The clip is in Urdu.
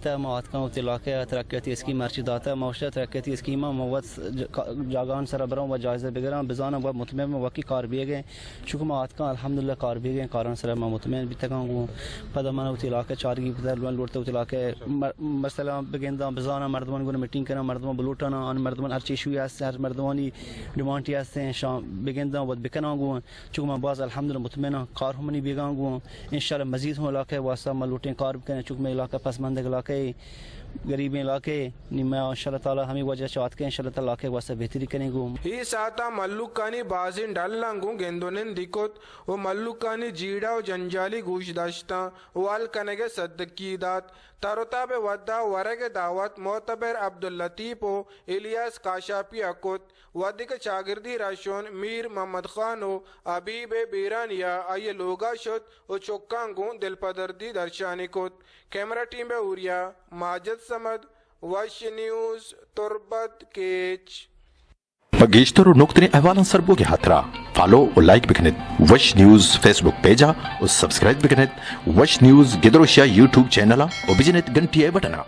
مواد کا اطلاع ترقیاتی اسکیم مرچی داتا موشہ ترقیاتی اسکیم مواد جاگان سر برام و جائزہ بگرام بزانہ و مطمئن وقتی کار بھی گئے چونکہ مواد کا الحمدللہ کار بھی گئے کاران سر مطمئن بھی تکاں گو پدا من اطلاع چارگی پتر لوٹتے اطلاع مثلا بگندہ بزانہ مردمان گو میٹنگ کرنا مردمان بلوٹانا ان مردمان ہر چیشوی ہستے ہر مردمانی ڈیمانٹی ہستے ہیں شام بگندہ ود بکنا گو چونکہ میں باز الحمدللہ مطمئن کار ہمنی بیگاں گو انشاءاللہ مزید ہوں علاقے واسطہ ملوٹیں کار بکنے چونکہ میں علاقہ پسماندہ علاقے غریب علاقے میں انشاءاللہ تعالی ہمیں وجہ چاہت کے انشاءاللہ تعالی علاقے واسطہ بہتری کریں گو ہی ساتا ملوکانی بازین ڈلنگو گندونن دکت و ملوکانی جیڑا و جنجالی گوش داشتا وال کنگے صدقی دات تروتاب ودا ورگ دعوت معتبر عبداللطیف و الیاس کاشاپی اکت ودک چاگردی راشون میر محمد خان و عبیب بیرانیا آئیے لوگا شد و چکانگو دل پدردی درشانی کت کیمرہ ٹیم بے اوریا ماجد سمد وش نیوز تربت کیچ بگیشتر و نقطنی احوالان سربوگی حترا فالو و لائک بکنید وش نیوز فیسبوک پیجا و سبسکرائب بکنید وش نیوز گدروشیا یوٹیوب چینلا و بجنید گنٹی بٹنا